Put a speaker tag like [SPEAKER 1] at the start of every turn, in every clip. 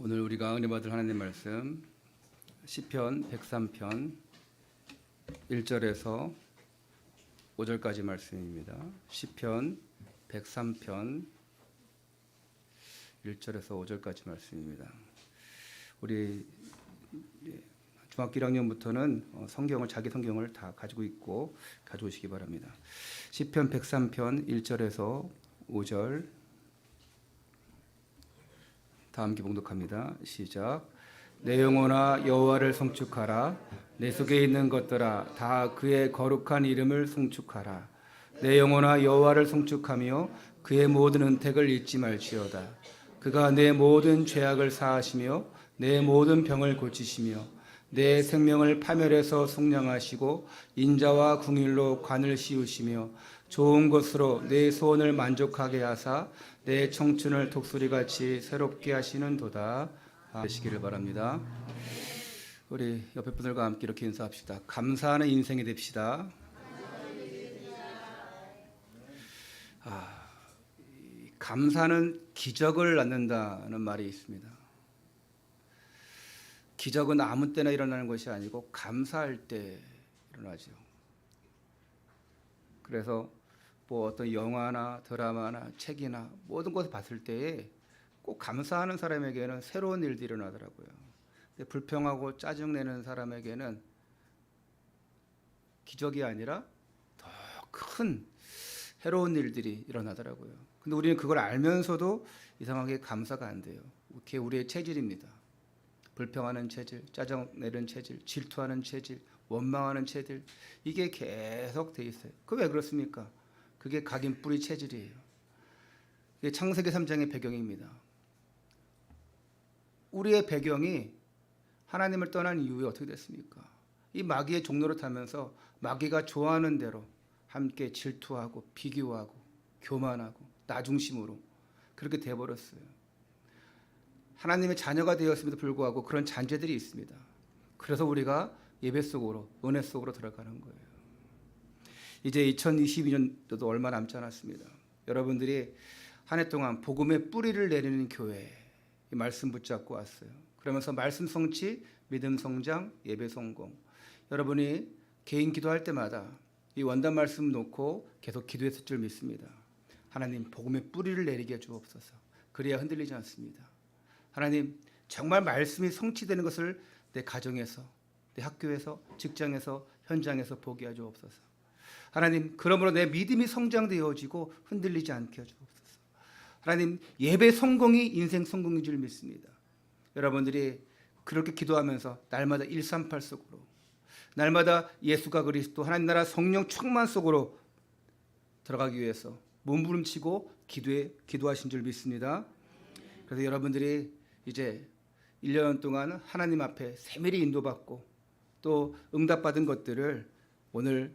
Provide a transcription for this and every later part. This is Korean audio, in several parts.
[SPEAKER 1] 오늘 우리가 은혜 받을 하나님의 말씀 시편 103편 1절에서 5절까지 말씀입니다. 시편 103편 1절에서 5절까지 말씀입니다. 우리 중학교 1학년부터는 성경을 자기 성경을 다 가지고 있고 가져오시기 바랍니다. 시편 103편 1절에서 5절 다 함께 봉독합니다. 시작. 내 영혼아 여호와를 송축하라. 내 속에 있는 것들아 다 그의 거룩한 이름을 송축하라. 내 영혼아 여호와를 송축하며 그의 모든 은택을 잊지 말지어다. 그가 내 모든 죄악을 사하시며 내 모든 병을 고치시며 내 생명을 파멸해서 속량하시고 인자와 궁일로 관을 씌우시며 좋은 것으로 내 소원을 만족하게 하사 내 청춘을 독수리같이 새롭게 하시는도다. 되시기를 바랍니다. 우리 옆에 분들과 함께 이렇게 인사합시다. 감사하는 인생이 됩시다. 감사는 기적을 낳는다는 말이 있습니다. 기적은 아무 때나 일어나는 것이 아니고 감사할 때 일어나죠. 그래서 뭐 어떤 영화나 드라마나 책이나 모든 것을 봤을 때에 꼭 감사하는 사람에게는 새로운 일들이 일어나더라고요. 근데 불평하고 짜증내는 사람에게는 기적이 아니라 더 큰 해로운 일들이 일어나더라고요. 근데 우리는 그걸 알면서도 이상하게 감사가 안 돼요. 그게 우리의 체질입니다. 불평하는 체질, 짜증내는 체질, 질투하는 체질, 원망하는 체질, 이게 계속 돼 있어요. 그게 왜 그렇습니까? 그게 각인 뿌리 체질이에요. 이게 창세기 3장의 배경입니다. 우리의 배경이 하나님을 떠난 이후에 어떻게 됐습니까? 이 마귀의 종로를 타면서 마귀가 좋아하는 대로 함께 질투하고 비교하고 교만하고 나중심으로 그렇게 돼버렸어요. 하나님의 자녀가 되었음에도 불구하고 그런 잔재들이 있습니다. 그래서 우리가 예배 속으로, 은혜 속으로 들어가는 거예요. 이제 2022년도도 얼마 남지 않았습니다. 여러분들이 한 해 동안 복음의 뿌리를 내리는 교회 이 말씀 붙잡고 왔어요. 그러면서 말씀 성취, 믿음 성장, 예배 성공. 여러분이 개인 기도할 때마다 이 원단 말씀 놓고 계속 기도했을 줄 믿습니다. 하나님 복음의 뿌리를 내리게 주옵소서. 그래야 흔들리지 않습니다. 하나님 정말 말씀이 성취되는 것을 내 가정에서, 내 학교에서, 직장에서, 현장에서 보게 하여 주옵소서. 하나님 그러므로 내 믿음이 성장되어지고 흔들리지 않게 해주옵소서. 하나님 예배 성공이 인생 성공인 줄 믿습니다. 여러분들이 그렇게 기도하면서 날마다 138 속으로, 날마다 예수가 그리스도 하나님 나라 성령 충만 속으로 들어가기 위해서 몸부림치고 기도하신 줄 믿습니다. 그래서 여러분들이 이제 1년 동안 하나님 앞에 세밀히 인도받고 또 응답받은 것들을 오늘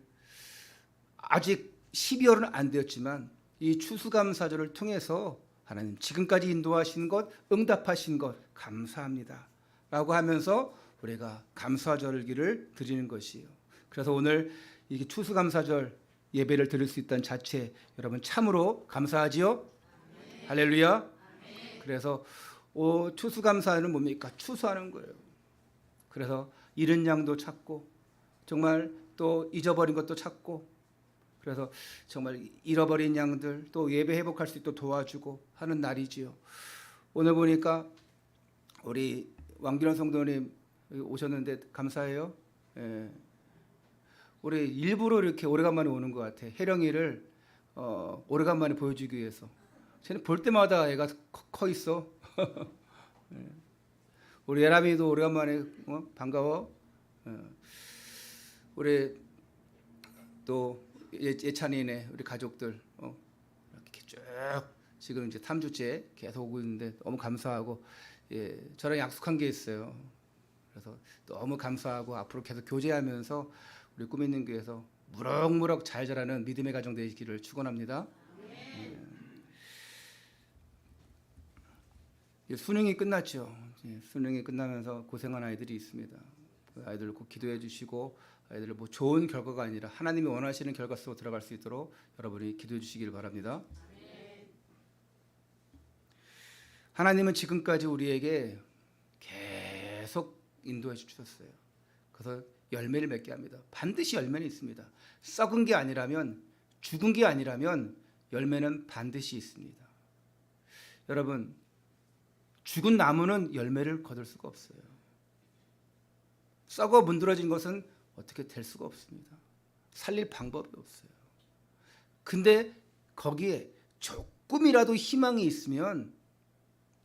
[SPEAKER 1] 아직 12월은 안 되었지만 이 추수감사절을 통해서 하나님 지금까지 인도하신 것, 응답하신 것 감사합니다 라고 하면서 우리가 감사절기를 드리는 것이에요. 그래서 오늘 이게 추수감사절 예배를 드릴 수 있다는 자체 여러분 참으로 감사하지요? 아멘. 할렐루야. 아멘. 그래서 추수감사는 뭡니까? 추수하는 거예요. 그래서 잃은 양도 찾고 정말 또 잊어버린 것도 찾고 그래서 정말 잃어버린 양들 또 예배 회복할 수 있도록 도와주고 하는 날이지요. 오늘 보니까 우리 왕기란 성도님 오셨는데 감사해요. 예. 우리 일부러 이렇게 오래간만에 오는 것 같아. 혜령이를 오래간만에 보여주기 위해서. 쟤는 볼 때마다 애가 커 있어. 예. 우리 예람이도 오래간만에 반가워. 예. 우리 또 예찬이네 우리 가족들 이렇게 쭉 지금 이제 3주째 계속 오고 있는데 너무 감사하고 예, 저랑 약속한 게 있어요. 그래서 너무 감사하고 앞으로 계속 교제하면서 우리 꿈 있는 교회에서 무럭무럭 잘 자라는 믿음의 가정 되시기를 축원합니다. 예. 수능이 끝났죠. 예, 수능이 끝나면서 고생한 아이들이 있습니다. 그 아이들 꼭 기도해 주시고 아이들 뭐 좋은 결과가 아니라 하나님이 원하시는 결과 속으로 들어갈 수 있도록 여러분이 기도해 주시길 바랍니다. 하나님은 지금까지 우리에게 인도해 주셨어요. 그래서 열매를 맺게 합니다. 반드시 열매는 있습니다. 썩은 게 아니라면, 죽은 게 아니라면 열매는 반드시 있습니다. 여러분, 죽은 나무는 열매를 거둘 수가 없어요. 썩어 문드러진 것은 어떻게 될 수가 없습니다. 살릴 방법이 없어요. 근데 거기에 조금이라도 희망이 있으면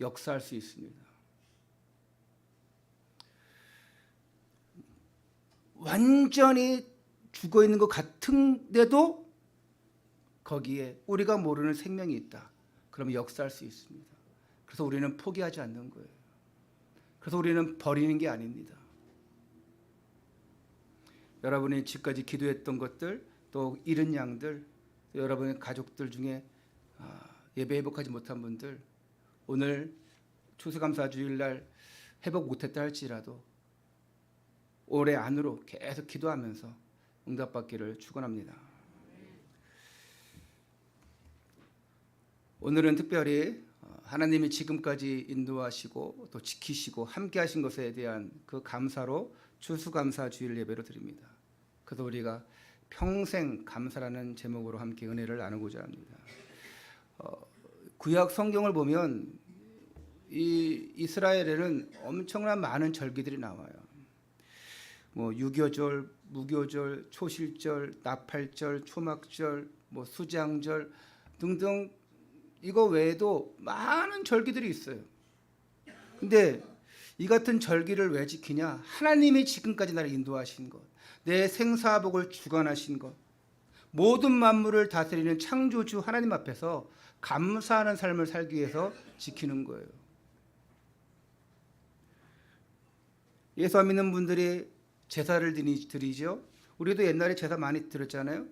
[SPEAKER 1] 역사할 수 있습니다. 완전히 죽어 있는 것 같은데도 거기에 우리가 모르는 생명이 있다. 그러면 역사할 수 있습니다. 그래서 우리는 포기하지 않는 거예요. 그래서 우리는 버리는 게 아닙니다. 여러분이 지금까지 기도했던 것들, 또 잃은 양들, 또 여러분의 가족들 중에 예배 회복하지 못한 분들, 오늘 추수감사주일날 회복 못했다 할지라도 올해 안으로 계속 기도하면서 응답받기를 축원합니다. 오늘은 특별히 하나님이 지금까지 인도하시고 또 지키시고 함께 하신 것에 대한 그 감사로 추수감사주일 예배로 드립니다. 그래서 우리가 평생 감사라는 제목으로 함께 은혜를 나누고자 합니다. 구약 성경을 보면 이 이스라엘에는 엄청난 많은 절기들이 나와요. 뭐 유교절, 무교절, 초실절, 나팔절, 초막절, 뭐 수장절 등등 이거 외에도 많은 절기들이 있어요. 근데 이 같은 절기를 왜 지키냐? 하나님이 지금까지 나를 인도하신 것, 내 생사복을 주관하신 것, 모든 만물을 다스리는 창조주 하나님 앞에서 감사하는 삶을 살기 위해서 지키는 거예요. 예수 안 믿는 분들이 제사를 드리죠. 우리도 옛날에 제사 많이 드렸잖아요.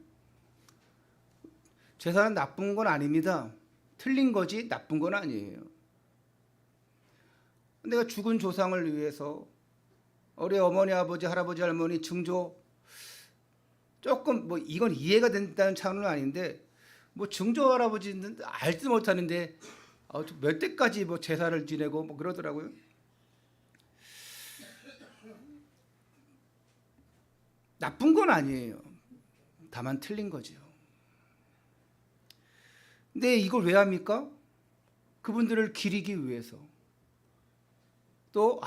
[SPEAKER 1] 제사는 나쁜 건 아닙니다. 틀린 거지 나쁜 건 아니에요. 내가 죽은 조상을 위해서 우리 어머니, 아버지, 할아버지, 할머니, 증조 조금 뭐 이건 이해가 된다는 차원은 아닌데 뭐 증조 할아버지는 알지 못하는데 몇 대까지 뭐 제사를 지내고 뭐 그러더라고요. 나쁜 건 아니에요. 다만 틀린 거죠. 근데 이걸 왜 합니까? 그분들을 기리기 위해서. 또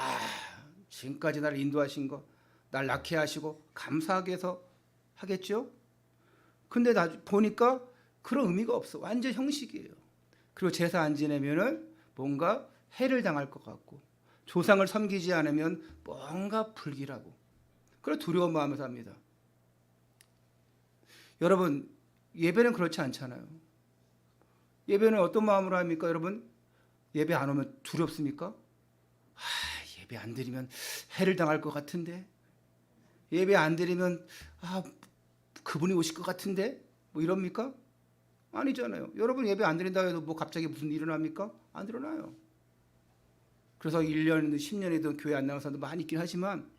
[SPEAKER 1] 지금까지 나를 인도하신 거, 날 낳게 하시고 감사하게 해서 하겠죠? 근데 보니까 그런 의미가 없어. 완전 형식이에요. 그리고 제사 안 지내면은 뭔가 해를 당할 것 같고, 조상을 섬기지 않으면 뭔가 불길하고, 그래 두려운 마음에서 합니다. 여러분, 예배는 그렇지 않잖아요. 예배는 어떤 마음으로 합니까? 여러분, 예배 안 오면 두렵습니까? 예배 안 드리면 해를 당할 것 같은데, 예배 안 드리면 그분이 오실 것 같은데, 뭐 이럽니까? 아니잖아요. 여러분 예배 안 드린다고 해도 뭐 갑자기 무슨 일이 일어납니까? 안 일어나요. 그래서 1년이든 10년이든 교회 안 나온 사람도 많이 있긴 하지만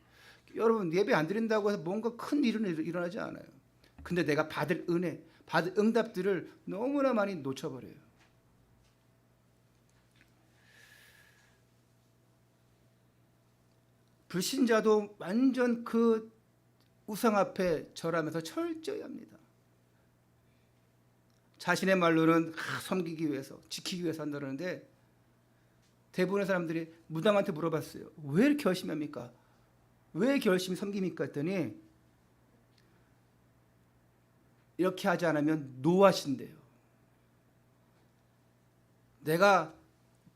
[SPEAKER 1] 여러분 예배 안 드린다고 해서 뭔가 큰 일은 일어나지 않아요. 근데 내가 받을 은혜, 받을 응답들을 너무나 많이 놓쳐버려요. 불신자도 완전 그 우상 앞에 절하면서 철저히 합니다. 자신의 말로는 섬기기 위해서, 지키기 위해서 한다는데 대부분의 사람들이 무당한테 물어봤어요. 왜 이렇게 열심히 합니까? 왜 이렇게 열심히 섬깁니까? 했더니 이렇게 하지 않으면 노하신대요. 내가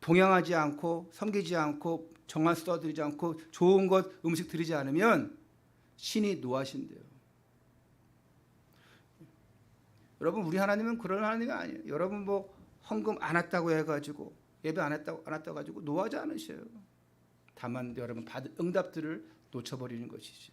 [SPEAKER 1] 봉양하지 않고 섬기지 않고 정한 써드리지 않고 좋은 것 음식 드리지 않으면 신이 노하신대요. 여러분 우리 하나님은 그런 하나님이 아니에요. 여러분 뭐 헌금 안 왔다고 해가지고 예배 안 왔다고 가지고 노하지 않으셔요. 다만 여러분 받은 응답들을 놓쳐버리는 것이죠.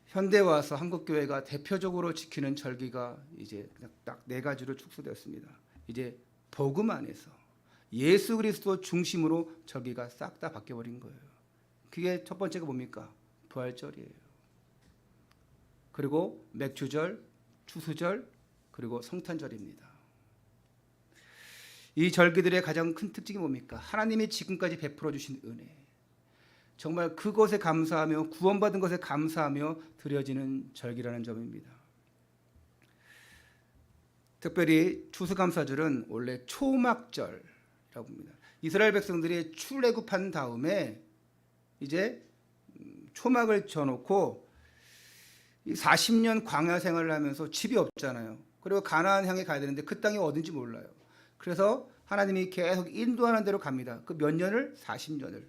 [SPEAKER 1] 현대 와서 한국 교회가 대표적으로 지키는 절기가 이제 딱 4가지로 축소되었습니다. 이제 복음 안에서 예수 그리스도 중심으로 절기가 싹 다 바뀌어 버린 거예요. 그게 첫 번째가 뭡니까? 부활절이에요. 그리고 맥주절, 추수절, 그리고 성탄절입니다. 이 절기들의 가장 큰 특징이 뭡니까? 하나님이 지금까지 베풀어 주신 은혜. 정말 그것에 감사하며 구원받은 것에 감사하며 드려지는 절기라는 점입니다. 특별히 추수감사절은 원래 초막절이라고 합니다. 이스라엘 백성들이 출애굽한 다음에 이제 초막을 져놓고 40년 광야 생활을 하면서 집이 없잖아요. 그리고 가나안 향해 가야 되는데 그 땅이 어딘지 몰라요. 그래서 하나님이 계속 인도하는 대로 갑니다. 그 몇 년을? 40년을.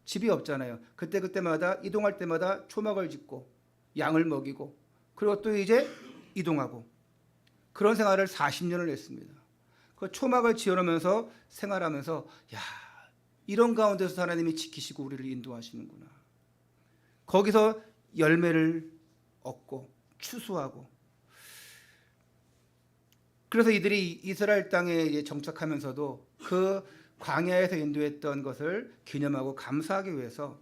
[SPEAKER 1] 집이 없잖아요. 그때마다 이동할 때마다 초막을 짓고 양을 먹이고 그리고 또 이제 이동하고 그런 생활을 40년을 했습니다. 그 초막을 지어놓으면서 생활하면서 야, 이런 가운데서 하나님이 지키시고 우리를 인도하시는구나. 거기서 열매를 얻고 추수하고 그래서 이들이 이스라엘 땅에 정착하면서도 그 광야에서 인도했던 것을 기념하고 감사하기 위해서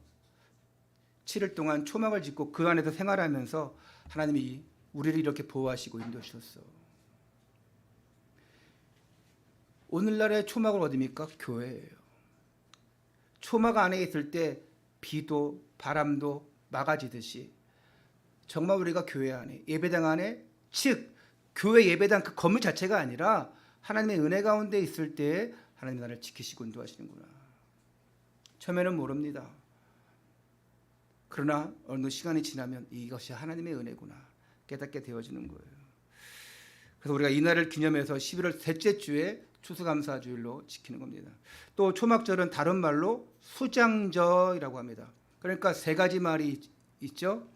[SPEAKER 1] 7일 동안 초막을 짓고 그 안에서 생활하면서 하나님이 우리를 이렇게 보호하시고 인도하셨어. 오늘날의 초막은 어디입니까? 교회예요. 초막 안에 있을 때 비도 바람도 막아지듯이 정말 우리가 교회 안에 예배당 안에 즉 교회 예배당 그 건물 자체가 아니라 하나님의 은혜 가운데 있을 때 하나님 나를 지키시고 인도하시는구나. 처음에는 모릅니다. 그러나 어느 시간이 지나면 이것이 하나님의 은혜구나 깨닫게 되어지는 거예요. 그래서 우리가 이날을 기념해서 11월 셋째 주에 추수감사주일로 지키는 겁니다. 또 초막절은 다른 말로 수장절이라고 합니다. 그러니까 세 가지 말이 있죠.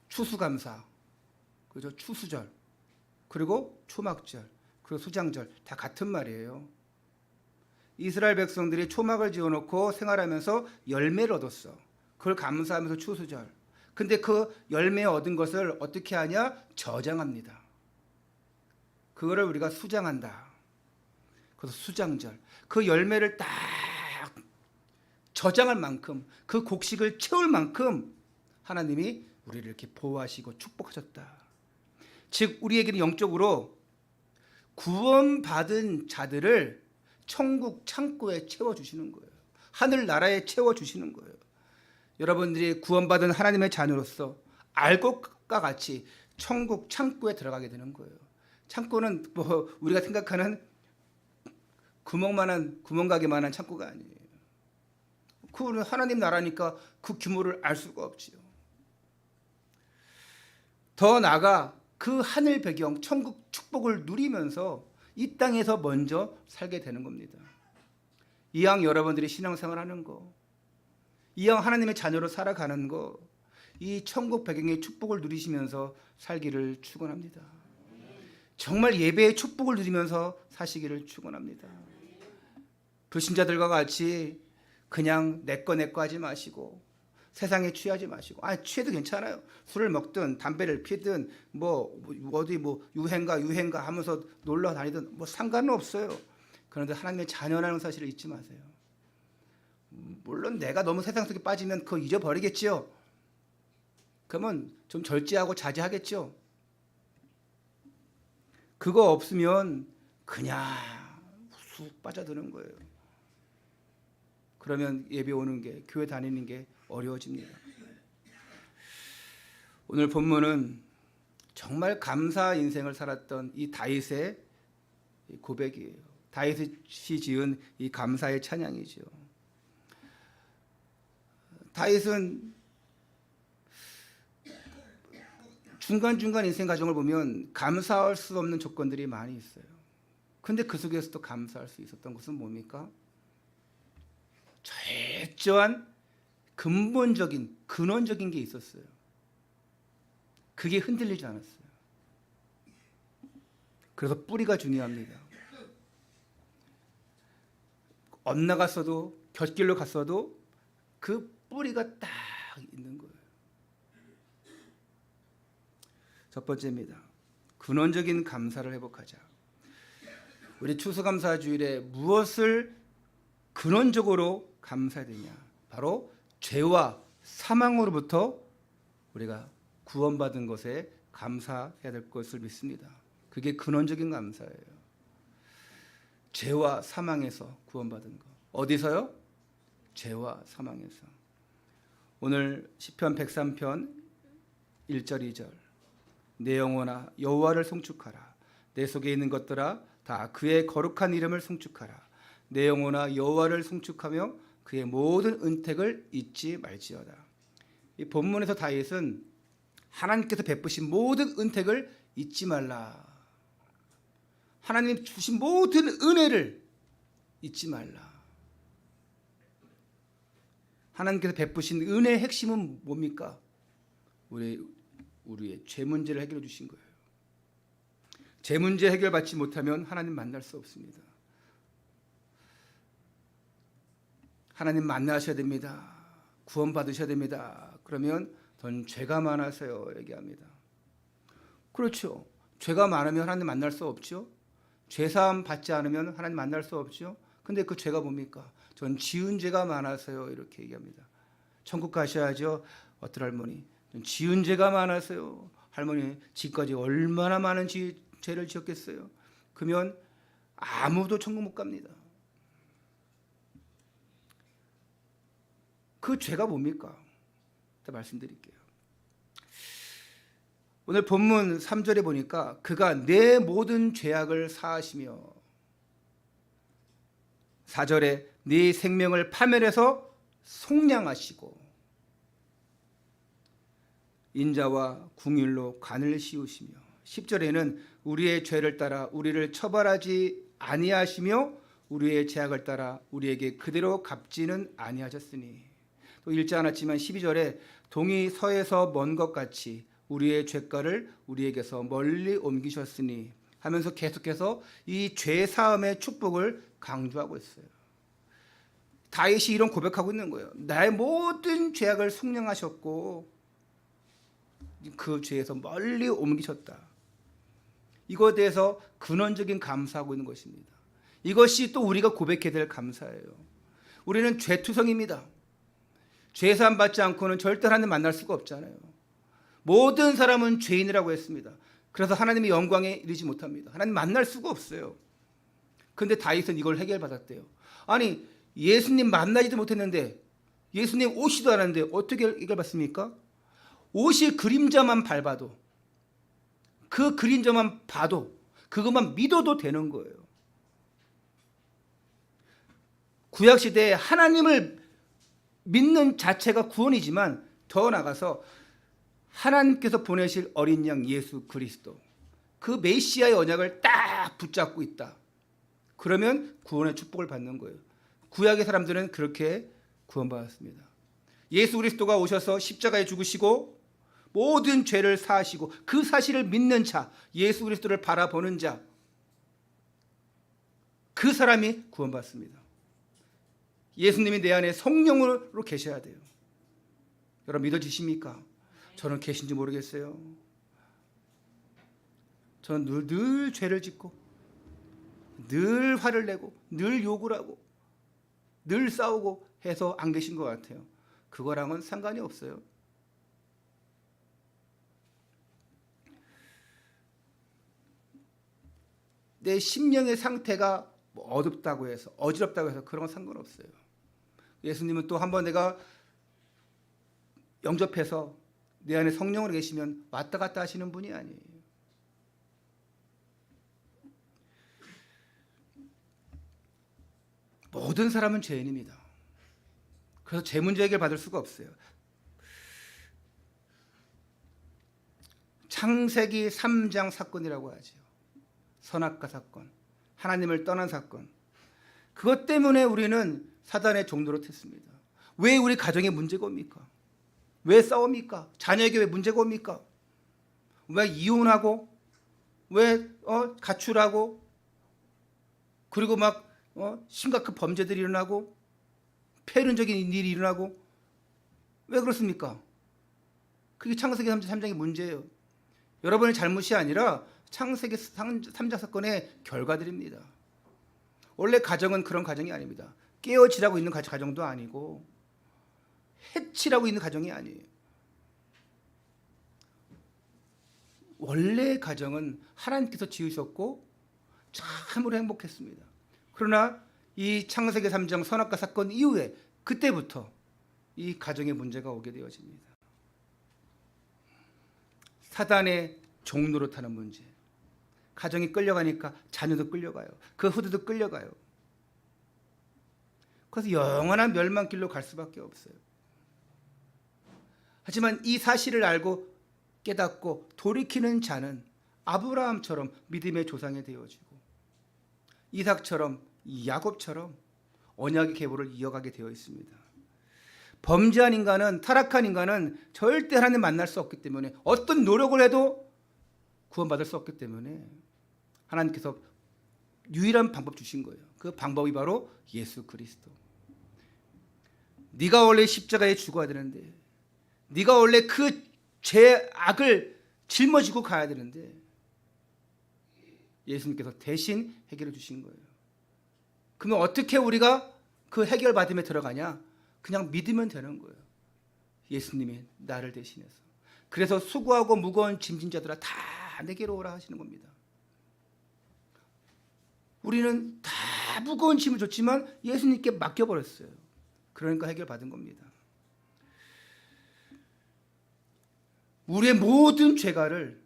[SPEAKER 1] 추수감사, 그죠? 추수절, 그리고 초막절, 그리고 수장절 다 같은 말이에요. 이스라엘 백성들이 초막을 지어놓고 생활하면서 열매를 얻었어. 그걸 감사하면서 추수절. 근데 그 열매 얻은 것을 어떻게 하냐? 저장합니다. 그거를 우리가 수장한다. 그래서 수장절. 그 열매를 딱 저장할 만큼 그 곡식을 채울 만큼 하나님이 우리를 이렇게 보호하시고 축복하셨다. 즉 우리에게는 영적으로 구원받은 자들을 천국 창고에 채워주시는 거예요. 하늘나라에 채워주시는 거예요. 여러분들이 구원받은 하나님의 자녀로서 알 것과 같이 천국 창고에 들어가게 되는 거예요. 창고는 뭐 우리가 생각하는 구멍가게만한 창고가 아니에요. 그거는 하나님 나라니까 그 규모를 알 수가 없지요. 더 나아가 그 하늘 배경 천국 축복을 누리면서 이 땅에서 먼저 살게 되는 겁니다. 이왕 여러분들이 신앙생활하는 거, 이왕 하나님의 자녀로 살아가는 거, 이 천국 배경의 축복을 누리시면서 살기를 축원합니다. 정말 예배의 축복을 누리면서 사시기를 축원합니다. 불신자들과 같이 그냥 내 거 하지 마시고 세상에 취하지 마시고, 취해도 괜찮아요. 술을 먹든 담배를 피든 어디 유행가 하면서 놀러 다니든 상관은 없어요. 그런데 하나님의 자녀라는 사실을 잊지 마세요. 물론 내가 너무 세상 속에 빠지면 그거 잊어버리겠지요. 그러면 좀 절제하고 자제하겠죠. 그거 없으면 그냥 쑥 빠져드는 거예요. 그러면 예배 오는 게, 교회 다니는 게 어려워집니다. 오늘 본문은 정말 감사 인생을 살았던 이 다윗의 고백이에요. 다윗이 지은 이 감사의 찬양이죠. 다윗은 중간중간 인생 과정을 보면 감사할 수 없는 조건들이 많이 있어요. 근데 그 속에서도 감사할 수 있었던 것은 뭡니까? 철저한 근본적인 근원적인 게 있었어요. 그게 흔들리지 않았어요. 그래서 뿌리가 중요합니다. 엇나갔어도 곁길로 갔어도 그 뿌리가 딱 있는 거예요. 첫 번째입니다. 근원적인 감사를 회복하자. 우리 추수감사주일에 무엇을 근원적으로 감사해야 되냐? 바로 죄와 사망으로부터 우리가 구원받은 것에 감사해야 될 것을 믿습니다. 그게 근원적인 감사예요. 죄와 사망에서 구원받은 거. 어디서요? 죄와 사망에서. 오늘 시편 103편 1절 2절. 내 영혼아 여호와를 송축하라. 내 속에 있는 것들아 다 그의 거룩한 이름을 송축하라. 내 영혼아 여호와를 송축하며 그의 모든 은택을 잊지 말지어다. 이 본문에서 다윗은 하나님께서 베푸신 모든 은택을 잊지 말라. 하나님 주신 모든 은혜를 잊지 말라. 하나님께서 베푸신 은혜의 핵심은 뭡니까? 우리의 죄 문제를 해결해 주신 거예요. 죄 문제 해결받지 못하면 하나님 만날 수 없습니다. 하나님 만나셔야 됩니다. 구원 받으셔야 됩니다. 그러면 전 죄가 많아서요 얘기합니다. 그렇죠. 죄가 많으면 하나님 만날 수 없죠. 죄사함 받지 않으면 하나님 만날 수 없죠. 근데 그 죄가 뭡니까? 전 지은 죄가 많아서요 이렇게 얘기합니다. 천국 가셔야죠. 어떤 할머니 전 지은 죄가 많아서요. 할머니 지금까지 얼마나 많은 죄를 지었겠어요. 그러면 아무도 천국 못 갑니다. 그 죄가 뭡니까? 말씀드릴게요. 오늘 본문 3절에 보니까 그가 내 모든 죄악을 사하시며 4절에 네 생명을 파멸해서 속량하시고 인자와 궁율로 관을 씌우시며 10절에는 우리의 죄를 따라 우리를 처벌하지 아니하시며 우리의 죄악을 따라 우리에게 그대로 갚지는 아니하셨으니 또 읽지 않았지만 12절에 동이 서에서 먼 것 같이 우리의 죄가를 우리에게서 멀리 옮기셨으니 하면서 계속해서 이 죄사함의 축복을 강조하고 있어요. 다윗이 이런 고백하고 있는 거예요. 나의 모든 죄악을 속량하셨고 그 죄에서 멀리 옮기셨다. 이거에 대해서 근원적인 감사하고 있는 것입니다. 이것이 또 우리가 고백해야 될 감사예요. 우리는 죄투성입니다. 죄사함 받지 않고는 절대 하나님 만날 수가 없잖아요. 모든 사람은 죄인이라고 했습니다. 그래서 하나님의 영광에 이르지 못합니다. 하나님 만날 수가 없어요. 그런데 다윗은 이걸 해결받았대요. 아니 예수님 만나지도 못했는데 예수님 오시도 않았는데 어떻게 해결받습니까? 옷이 그림자만 밟아도 그 그림자만 봐도 그것만 믿어도 되는 거예요. 구약시대에 하나님을 믿는 자체가 구원이지만 더 나아가서 하나님께서 보내실 어린 양 예수 그리스도 그 메시아의 언약을 딱 붙잡고 있다. 그러면 구원의 축복을 받는 거예요. 구약의 사람들은 그렇게 구원받았습니다. 예수 그리스도가 오셔서 십자가에 죽으시고 모든 죄를 사하시고 그 사실을 믿는 자, 예수 그리스도를 바라보는 자, 그 사람이 구원받습니다. 예수님이 내 안에 성령으로 계셔야 돼요. 여러분 믿어지십니까? 저는 계신지 모르겠어요. 저는 늘 죄를 짓고 늘 화를 내고 늘 욕을 하고 늘 싸우고 해서 안 계신 것 같아요. 그거랑은 상관이 없어요. 내 심령의 상태가 어둡다고 해서 어지럽다고 해서 그런 건 상관없어요. 예수님은 또 한번 내가 영접해서 내 안에 성령으로 계시면 왔다 갔다 하시는 분이 아니에요. 모든 사람은 죄인입니다. 그래서 죄 문제 해결 받을 수가 없어요. 창세기 3장 사건이라고 하죠. 선악과 사건, 하나님을 떠난 사건. 그것 때문에 우리는 사단의 종노릇 했습니다. 왜 우리 가정에 문제가 옵니까? 왜 싸웁니까? 자녀에게 왜 문제가 옵니까? 왜 이혼하고 왜 가출하고 그리고 막 심각한 범죄들이 일어나고 폐륜적인 일이 일어나고 왜 그렇습니까? 그게 창세기 3장의 문제예요. 여러분의 잘못이 아니라 창세기 3장 사건의 결과들입니다. 원래 가정은 그런 가정이 아닙니다. 깨어지라고 있는 가정도 아니고 해치라고 있는 가정이 아니에요. 원래 가정은 하나님께서 지으셨고 참으로 행복했습니다. 그러나 이 창세기 3장 선악과 사건 이후에 그때부터 이 가정에 문제가 오게 되어집니다. 사단의 종노릇하는 문제. 가정이 끌려가니까 자녀도 끌려가요. 그 후대도 끌려가요. 그래서 영원한 멸망길로 갈 수밖에 없어요. 하지만 이 사실을 알고 깨닫고 돌이키는 자는 아브라함처럼 믿음의 조상이 되어지고 이삭처럼 야곱처럼 언약의 계보를 이어가게 되어 있습니다. 범죄한 인간은, 타락한 인간은 절대 하나님 만날 수 없기 때문에, 어떤 노력을 해도 구원받을 수 없기 때문에 하나님께서 유일한 방법 주신 거예요. 그 방법이 바로 예수 그리스도. 네가 원래 십자가에 죽어야 되는데, 네가 원래 그 죄악을 짊어지고 가야 되는데 예수님께서 대신 해결해 주신 거예요. 그러면 어떻게 우리가 그 해결 받음에 들어가냐? 그냥 믿으면 되는 거예요. 예수님이 나를 대신해서. 그래서 수고하고 무거운 짐진 자들아 다 내게로 오라 하시는 겁니다. 우리는 다 무거운 짐을 줬지만 예수님께 맡겨버렸어요. 그러니까 해결 받은 겁니다. 우리의 모든 죄가를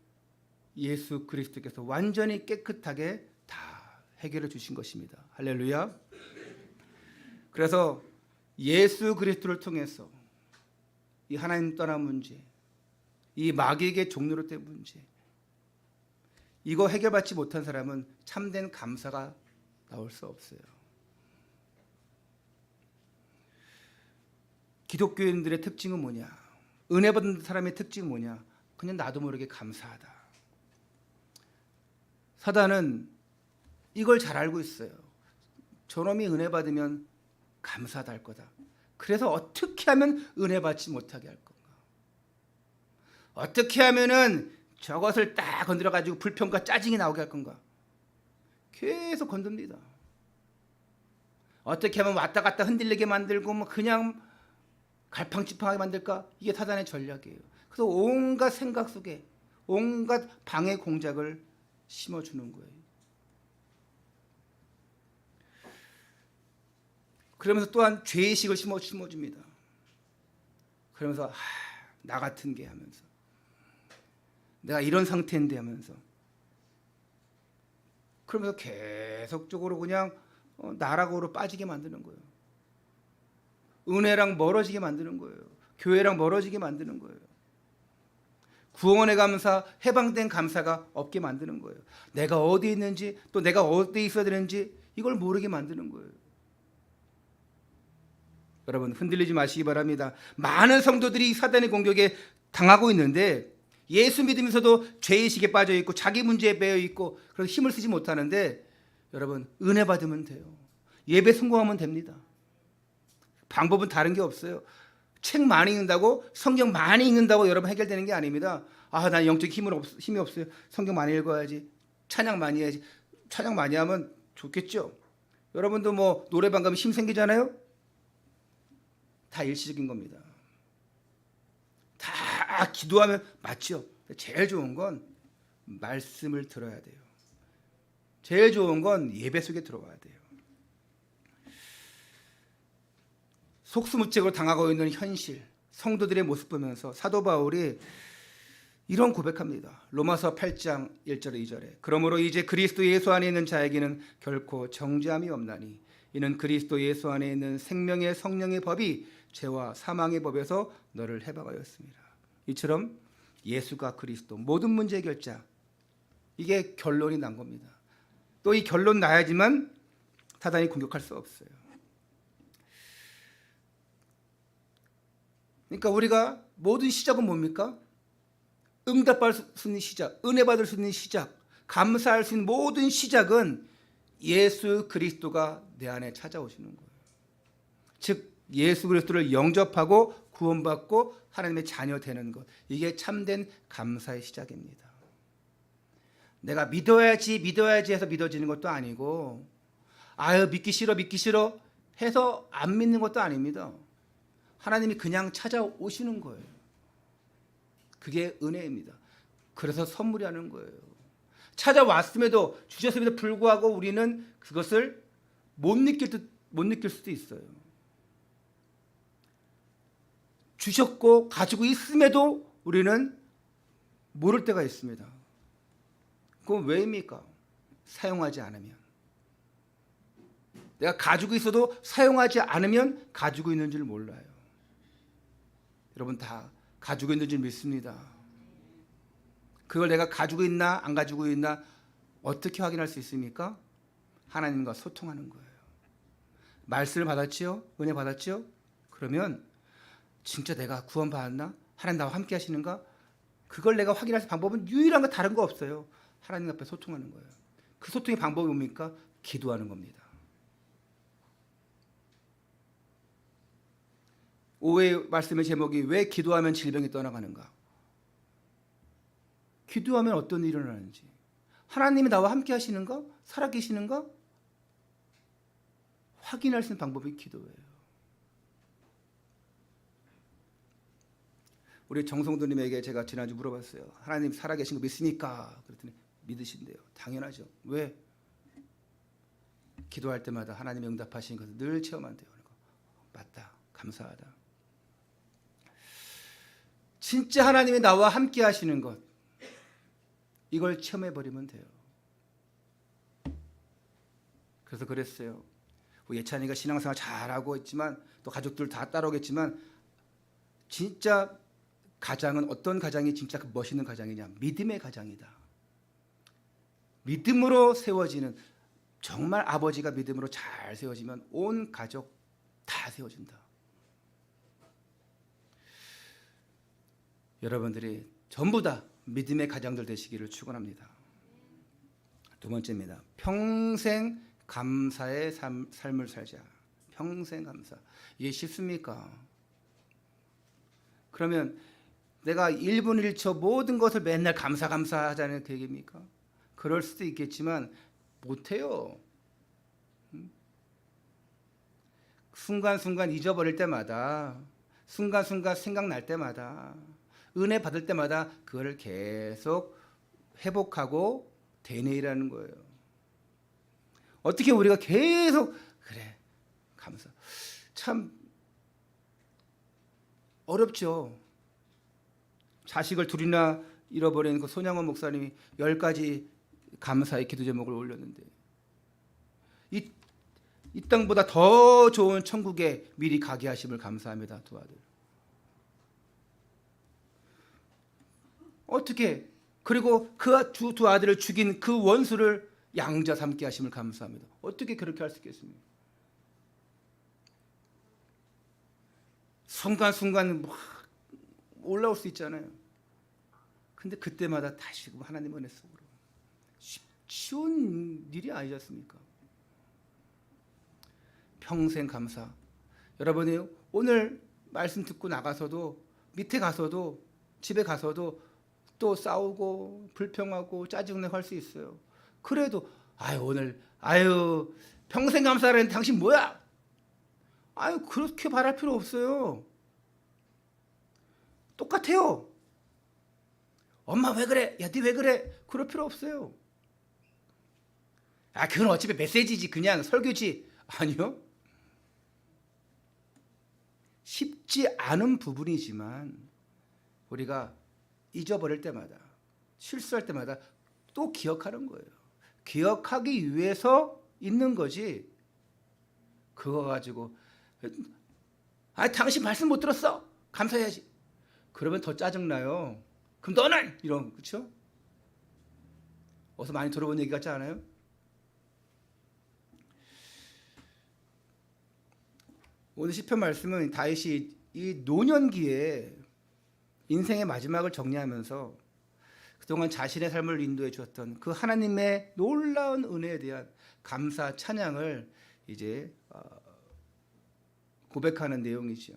[SPEAKER 1] 예수 그리스도께서 완전히 깨끗하게 다 해결해 주신 것입니다. 할렐루야. 그래서 예수 그리스도를 통해서 이 하나님 떠난 문제, 이 마귀에게 종노릇된 문제, 이거 해결받지 못한 사람은 참된 감사가 나올 수 없어요. 기독교인들의 특징은 뭐냐? 은혜 받은 사람의 특징은 뭐냐? 그냥 나도 모르게 감사하다. 사단은 이걸 잘 알고 있어요. 저놈이 은혜 받으면 감사하다 할 거다. 그래서 어떻게 하면 은혜 받지 못하게 할 건가? 어떻게 하면은 저것을 딱 건드려 가지고 불평과 짜증이 나오게 할 건가? 계속 건듭니다. 어떻게 하면 왔다 갔다 흔들리게 만들고 뭐 그냥 갈팡질팡하게 만들까? 이게 사단의 전략이에요. 그래서 온갖 생각 속에 온갖 방해 공작을 심어주는 거예요. 그러면서 또한 죄의식을 심어줍니다. 그러면서 나 같은 게 하면서 내가 이런 상태인데 하면서 그러면서 계속적으로 그냥 나락으로 빠지게 만드는 거예요. 은혜랑 멀어지게 만드는 거예요. 교회랑 멀어지게 만드는 거예요. 구원의 감사, 해방된 감사가 없게 만드는 거예요. 내가 어디에 있는지 또 내가 어디에 있어야 되는지 이걸 모르게 만드는 거예요. 여러분 흔들리지 마시기 바랍니다. 많은 성도들이 사단의 공격에 당하고 있는데 예수 믿으면서도 죄의식에 빠져 있고 자기 문제에 매여 있고 그래서 힘을 쓰지 못하는데 여러분 은혜 받으면 돼요. 예배 성공하면 됩니다. 방법은 다른 게 없어요. 책 많이 읽는다고 성경 많이 읽는다고 여러분 해결되는 게 아닙니다. 난 영적 힘이 없어요. 성경 많이 읽어야지. 찬양 많이 해야지. 찬양 많이 하면 좋겠죠. 여러분도 뭐 노래방 가면 힘 생기잖아요. 다 일시적인 겁니다. 다 기도하면 맞죠. 제일 좋은 건 말씀을 들어야 돼요. 제일 좋은 건 예배 속에 들어와야 돼요. 속수무책으로 당하고 있는 현실, 성도들의 모습 보면서 사도 바울이 이런 고백합니다. 로마서 8장 1절 2절에 그러므로 이제 그리스도 예수 안에 있는 자에게는 결코 정죄함이 없나니 이는 그리스도 예수 안에 있는 생명의 성령의 법이 죄와 사망의 법에서 너를 해방하였습니다. 이처럼 예수가 그리스도 모든 문제의 결자, 이게 결론이 난 겁니다. 또 이 결론 나야지만 사단이 공격할 수 없어요. 그러니까 우리가 모든 시작은 뭡니까? 응답받을 수 있는 시작, 은혜 받을 수 있는 시작, 감사할 수 있는 모든 시작은 예수 그리스도가 내 안에 찾아오시는 거예요. 즉 예수 그리스도를 영접하고 구원받고 하나님의 자녀 되는 것, 이게 참된 감사의 시작입니다. 내가 믿어야지 해서 믿어지는 것도 아니고 믿기 싫어 해서 안 믿는 것도 아닙니다. 하나님이 그냥 찾아오시는 거예요. 그게 은혜입니다. 그래서 선물이 하는 거예요. 찾아왔음에도 주셨음에도 불구하고 우리는 그것을 못 느낄 수도 있어요. 주셨고 가지고 있음에도 우리는 모를 때가 있습니다. 그건 왜입니까? 사용하지 않으면. 내가 가지고 있어도 사용하지 않으면 가지고 있는 줄 몰라요. 여러분 다 가지고 있는 줄 믿습니다. 그걸 내가 가지고 있나 안 가지고 있나 어떻게 확인할 수 있습니까? 하나님과 소통하는 거예요. 말씀을 받았지요? 은혜 받았지요? 그러면 진짜 내가 구원받았나? 하나님 나와 함께 하시는가? 그걸 내가 확인할 수 있는 방법은 유일한 거 다른 거 없어요. 하나님 앞에 소통하는 거예요. 그 소통의 방법이 뭡니까? 기도하는 겁니다. 오후의 말씀의 제목이 왜 기도하면 질병이 떠나가는가? 기도하면 어떤 일이 일어나는지, 하나님이 나와 함께 하시는가? 살아계시는가? 확인할 수 있는 방법이 기도예요. 우리 정성도님에게 제가 지난주 물어봤어요. 하나님 살아계신 거 믿습니까? 그랬더니 믿으신대요. 당연하죠. 왜? 기도할 때마다 하나님의 응답하시는 것을 늘 체험한대요. 맞다. 감사하다. 진짜 하나님이 나와 함께 하시는 것, 이걸 체험해버리면 돼요. 그래서 그랬어요. 예찬이가 신앙생활 잘하고 있지만 또 가족들 다 따라오겠지만 진짜 가장은 어떤 가장이 진짜 멋있는 가장이냐? 믿음의 가장이다. 믿음으로 세워지는, 정말 아버지가 믿음으로 잘 세워지면 온 가족 다 세워진다. 여러분들이 전부 다 믿음의 가장들 되시기를 축원합니다. 두 번째입니다. 평생 감사의 삶을 살자. 평생 감사. 이게 쉽습니까? 그러면 내가 1분 1초 모든 것을 맨날 감사하자는 그 얘기입니까? 그럴 수도 있겠지만 못해요. 순간순간 잊어버릴 때마다, 순간순간 생각날 때마다, 은혜 받을 때마다 그거를 계속 회복하고 되뇌이라는 거예요. 어떻게 우리가 계속 그래 감사, 참 어렵죠. 자식을 둘이나 잃어버린 그 손양원 목사님이 10가지 감사의 기도 제목을 올렸는데, 이 땅보다 더 좋은 천국에 미리 가게 하심을 감사합니다. 두 아들. 어떻게, 그리고 그 두 아들을 죽인 그 원수를 양자 삼게 하심을 감사합니다. 어떻게 그렇게 할 수 있겠습니까? 순간순간 막 올라올 수 있잖아요. 근데 그때마다 다시 하나님 은혜 속으로. 쉬운 일이 아니지 않습니까? 평생 감사. 여러분이 오늘 말씀 듣고 나가서도, 밑에 가서도, 집에 가서도 또 싸우고 불평하고 짜증내고 할 수 있어요. 그래도 오늘 평생 감사라는데 당신 뭐야? 그렇게 말할 필요 없어요. 똑같아요. 엄마 왜 그래? 야, 니 왜 그래? 그럴 필요 없어요. 그건 어차피 메시지지, 그냥 설교지. 아니요. 쉽지 않은 부분이지만 우리가 잊어버릴 때마다, 실수할 때마다 또 기억하는 거예요. 기억하기 위해서 있는 거지. 그거 가지고 당신 말씀 못 들었어? 감사해야지. 그러면 더 짜증나요. 그럼 너는 이런, 그렇죠? 어서 많이 들어본 얘기 같지 않아요? 오늘 시편 말씀은 다윗이 이 노년기에 인생의 마지막을 정리하면서 그동안 자신의 삶을 인도해 주었던 그 하나님의 놀라운 은혜에 대한 감사 찬양을 이제 고백하는 내용이죠.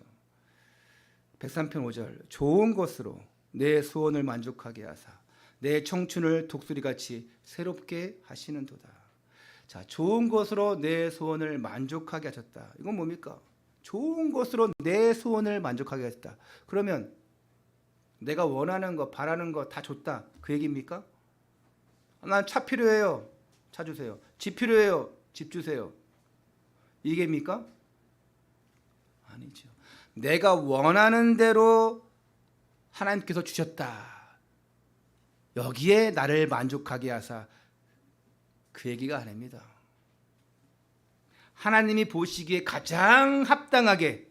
[SPEAKER 1] 103편 5절. 좋은 것으로 내 소원을 만족하게 하사 내 청춘을 독수리같이 새롭게 하시는도다. 자, 좋은 것으로 내 소원을 만족하게 하셨다. 이건 뭡니까? 좋은 것으로 내 소원을 만족하게 하셨다. 그러면 내가 원하는 거, 바라는 거 다 줬다. 그 얘기입니까? 난 차 필요해요. 차 주세요. 집 필요해요. 집 주세요. 이게입니까? 아니죠. 내가 원하는 대로 하나님께서 주셨다. 여기에 나를 만족하게 하사, 그 얘기가 아닙니다. 하나님이 보시기에 가장 합당하게,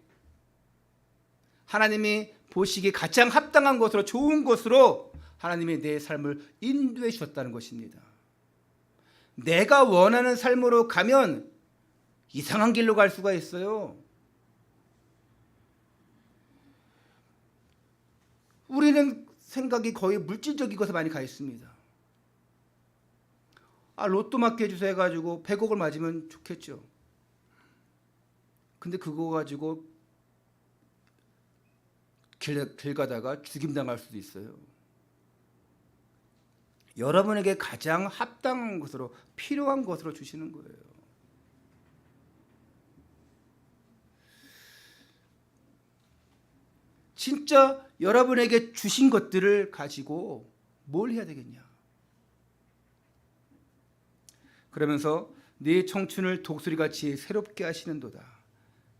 [SPEAKER 1] 하나님이 보시기에 가장 합당한 것으로, 좋은 것으로 하나님이 내 삶을 인도해 주셨다는 것입니다. 내가 원하는 삶으로 가면 이상한 길로 갈 수가 있어요. 우리는 생각이 거의 물질적인 것에 많이 가 있습니다. 로또 맞게 해주세요 해가지고 100억을 맞으면 좋겠죠. 근데 그거 가지고 길 가다가 죽임당할 수도 있어요. 여러분에게 가장 합당한 것으로, 필요한 것으로 주시는 거예요. 진짜 여러분에게 주신 것들을 가지고 뭘 해야 되겠냐? 그러면서 네 청춘을 독수리같이 새롭게 하시는도다.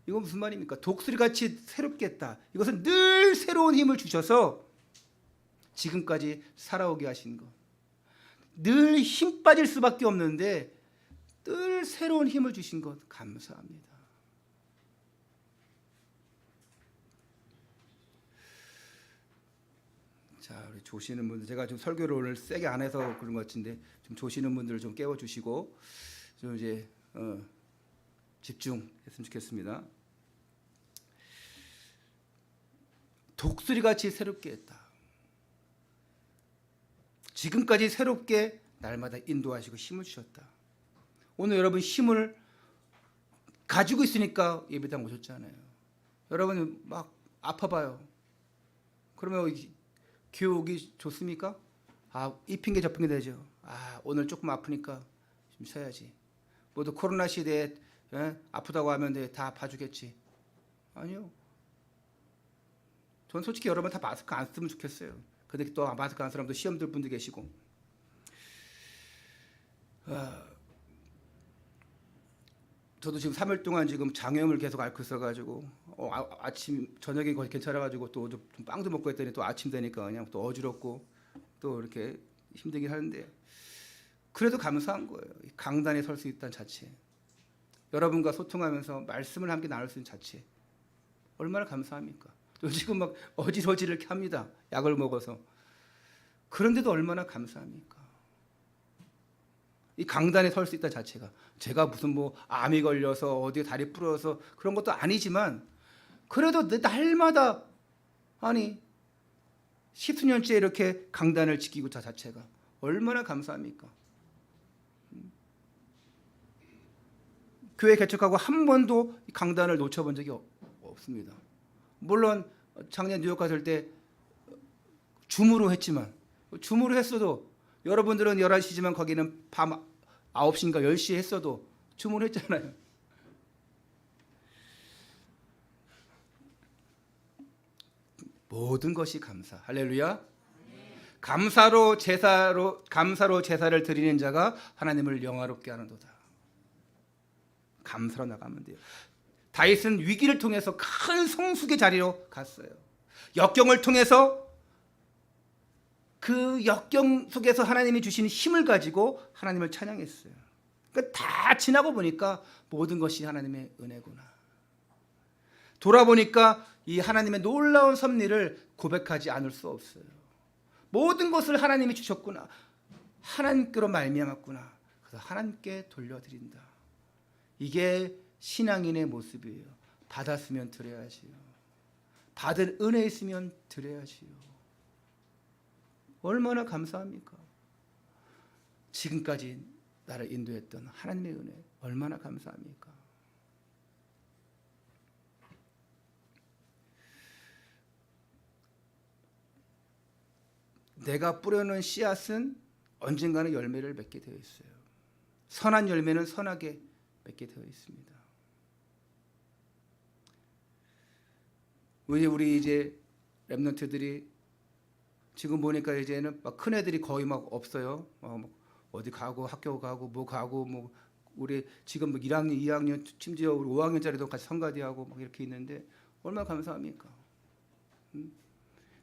[SPEAKER 1] 이건 무슨 말입니까? 독수리같이 새롭게 했다. 이것은 늘 새로운 힘을 주셔서 지금까지 살아오게 하신 것. 늘 힘 빠질 수밖에 없는데 늘 새로운 힘을 주신 것 감사합니다. 자, 우리 조시는 분들, 제가 좀 설교를 오늘 세게 안 해서 그런 것 같은데 좀 조시는 분들을 좀 깨워주시고 좀 이제 집중했으면 좋겠습니다. 독수리같이 새롭게 했다. 지금까지 새롭게 날마다 인도하시고 힘을 주셨다. 오늘 여러분 힘을 가지고 있으니까 예배당 오셨잖아요. 여러분 막 아파봐요. 그러면 교회 오기 좋습니까? 이 핑계 저 핑계 되죠. 오늘 조금 아프니까 좀 쉬어야지. 모두 코로나 시대에 아프다고 하면 다 봐주겠지. 아니요. 전 솔직히 여러분 다 마스크 안 쓰면 좋겠어요. 근데 또 마스크 안 쓰는 사람도 시험 들 분도 계시고. 저도 지금 3일 동안 지금 장염을 계속 앓고 있어가지고 아침 저녁에 거의 괜찮아가지고 또 좀 빵도 먹고 했더니 또 아침 되니까 그냥 또 어지럽고 또 이렇게 힘들긴 하는데 그래도 감사한 거예요. 강단에 설 수 있다는 자체, 여러분과 소통하면서 말씀을 함께 나눌 수 있는 자체 얼마나 감사합니까? 저 지금 막 어지러지 이렇게 합니다. 약을 먹어서. 그런데도 얼마나 감사합니까? 이 강단에 설 수 있다는 자체가, 제가 무슨 뭐 암이 걸려서 어디에 다리 부러져서 그런 것도 아니지만 그래도 날마다 십수년째 이렇게 강단을 지키고 저 자체가 얼마나 감사합니까? 교회 개척하고 한 번도 강단을 놓쳐본 적이 없습니다. 물론 작년 뉴욕 갔을 때 줌으로 했지만, 줌으로 했어도 여러분들은 11시지만 거기는 밤 9시인가 10시에 했어도 줌으로 했잖아요. 모든 것이 감사. 할렐루야. 감사로 제사를 드리는 자가 하나님을 영화롭게 하는도다. 감사로 나가면 돼요. 다윗은 위기를 통해서 큰 성숙의 자리로 갔어요. 역경을 통해서 그 역경 속에서 하나님이 주신 힘을 가지고 하나님을 찬양했어요. 그러니까 다 지나고 보니까 모든 것이 하나님의 은혜구나. 돌아보니까 이 하나님의 놀라운 섭리를 고백하지 않을 수 없어요. 모든 것을 하나님이 주셨구나. 하나님께로 말미암았구나. 그래서 하나님께 돌려드린다. 이게 신앙인의 모습이에요. 받았으면 드려야지요. 받은 은혜 있으면 드려야지요. 얼마나 감사합니까? 지금까지 나를 인도했던 하나님의 은혜 얼마나 감사합니까? 내가 뿌려놓은 씨앗은 언젠가는 열매를 맺게 되어 있어요. 선한 열매는 선하게 맺게 되어 있습니다. 우리 이제 렘넌트들이 지금 보니까 이제는 막 큰 애들이 거의 막 없어요. 뭐 어디 가고 학교 가고 뭐 가고 뭐 우리 지금 뭐 1학년, 2학년 심지어 우리 5학년짜리도 같이 성가대하고 막 이렇게 있는데 얼마나 감사합니까?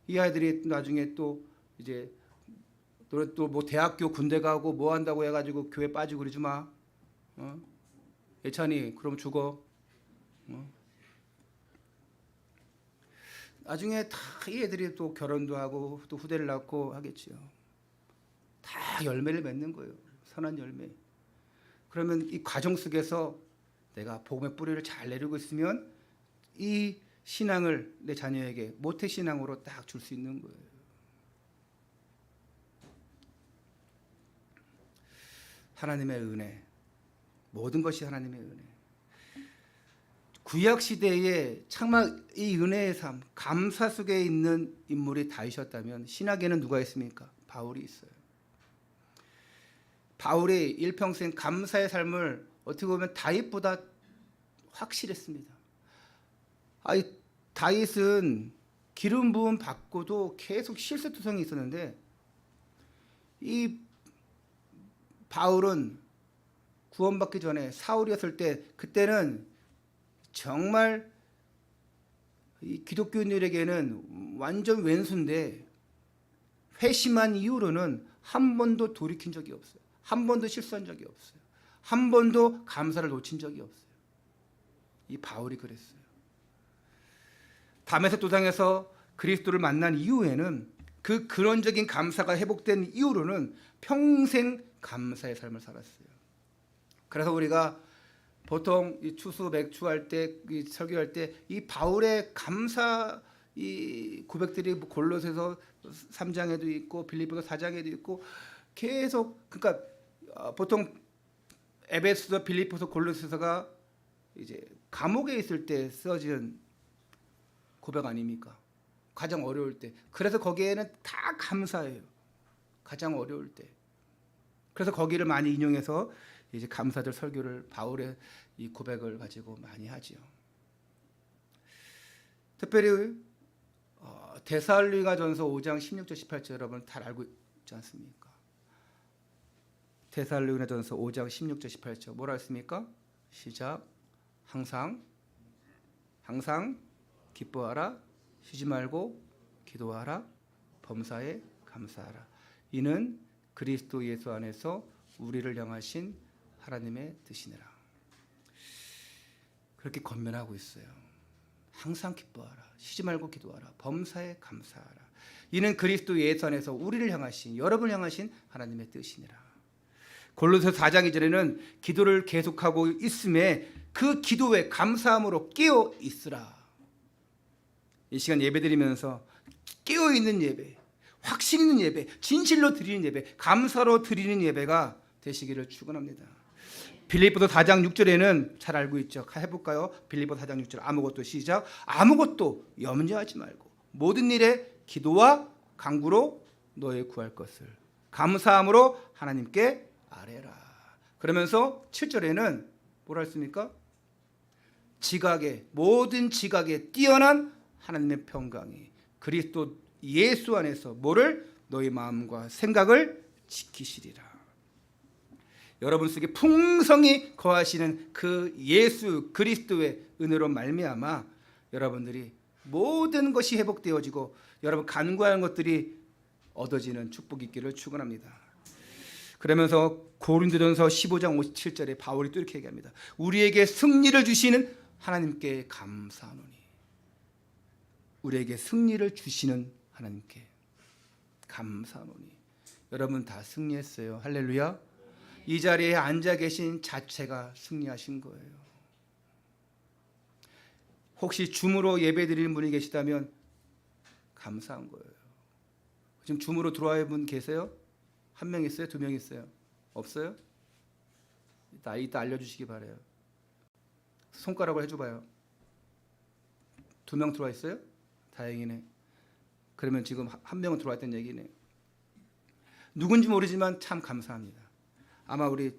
[SPEAKER 1] 이 아이들이 나중에 또 이제 또 뭐 대학교 군대 가고 뭐 한다고 해가지고 교회 빠지고 그러지 마. 예찬이 그럼 죽어. 나중에 다 이 애들이 또 결혼도 하고 또 후대를 낳고 하겠지요. 다 열매를 맺는 거예요. 선한 열매. 그러면 이 과정 속에서 내가 복음의 뿌리를 잘 내리고 있으면 이 신앙을 내 자녀에게 모태 신앙으로 딱 줄 수 있는 거예요. 하나님의 은혜, 모든 것이 하나님의 은혜. 구약 시대에 정말 이 은혜의 삶, 감사 속에 있는 인물이 다윗이었다면 신약에는 누가 있습니까? 바울이 있어요. 바울이 일평생 감사의 삶을 어떻게 보면 다윗보다 확실했습니다. 다윗은 기름 부음 받고도 계속 실수투성이 있었는데 이 바울은 구원받기 전에 사울이었을 때 그때는 정말 이 기독교인들에게는 완전 왼수인데 회심한 이후로는 한 번도 돌이킨 적이 없어요. 한 번도 실수한 적이 없어요. 한 번도 감사를 놓친 적이 없어요. 이 바울이 그랬어요. 다메섹 도상에서 그리스도를 만난 이후에는 그 근원적인 감사가 회복된 이후로는 평생 감사의 삶을 살았어요. 그래서 우리가 보통 이 추수 맥추할 때, 이 설교할 때 이 바울의 감사 이 고백들이 골로새서 3장에도 있고 빌립보서 4장에도 있고 계속 그러니까 보통 에베소서, 빌립보서, 골로새서가 이제 감옥에 있을 때 써진 고백 아닙니까? 가장 어려울 때. 그래서 거기에는 다 감사해요. 가장 어려울 때. 그래서 거기를 많이 인용해서 이제 감사절 설교를 바울의 이 고백을 가지고 많이 하지요. 특별히 데살로니가전서 5장 16절 18절 여러분 다 알고 있지 않습니까? 데살로니가전서 5장 16절 18절 뭐라 했습니까? 시작. 항상 기뻐하라. 쉬지 말고 기도하라. 범사에 감사하라. 이는 그리스도 예수 안에서 우리를 향하신 하나님의 뜻이니라. 그렇게 권면하고 있어요. 항상 기뻐하라. 쉬지 말고 기도하라. 범사에 감사하라. 이는 그리스도 예수 안에서 우리를 향하신 여러분을 향하신 하나님의 뜻이니라. 골로새 4장 이전에는 기도를 계속하고 있음에 그 기도에 감사함으로 깨어 있으라. 이 시간 예배드리면서 깨어 있는 예배, 확신 있는 예배, 진실로 드리는 예배, 감사로 드리는 예배가 되시기를 축원합니다. 빌립보서 4장 6절에는 잘 알고 있죠. 해볼까요? 빌립보서 4장 6절 아무것도 시작. 아무것도 염려하지 말고 모든 일에 기도와 간구로 너의 구할 것을 감사함으로 하나님께 아뢰라. 그러면서 7절에는 뭐라 했습니까? 모든 지각에 뛰어난 하나님의 평강이 그리스도 예수 안에서 뭐를 너희 마음과 생각을 지키시리라. 여러분 속에 풍성히 거하시는 그 예수 그리스도의 은혜로 말미암아 여러분들이 모든 것이 회복되어지고 여러분 간구하는 것들이 얻어지는 축복이 있기를 축원합니다. 그러면서 고린도전서 15장 57절에 바울이 또 이렇게 얘기합니다. 우리에게 승리를 주시는 하나님께 감사하노니. 우리에게 승리를 주시는 하나님께 감사하노니. 여러분 다 승리했어요. 할렐루야. 이 자리에 앉아 계신 자체가 승리하신 거예요. 혹시 줌으로 예배 드리는 분이 계시다면 감사한 거예요. 지금 줌으로 들어와 분 계세요? 한 명 있어요? 두 명 있어요? 없어요? 이따 알려주시기 바라요. 손가락을 해줘봐요. 두 명 들어와 있어요? 다행이네. 그러면 지금 한 명은 들어와 있다는 얘기네. 누군지 모르지만 참 감사합니다. 아마 우리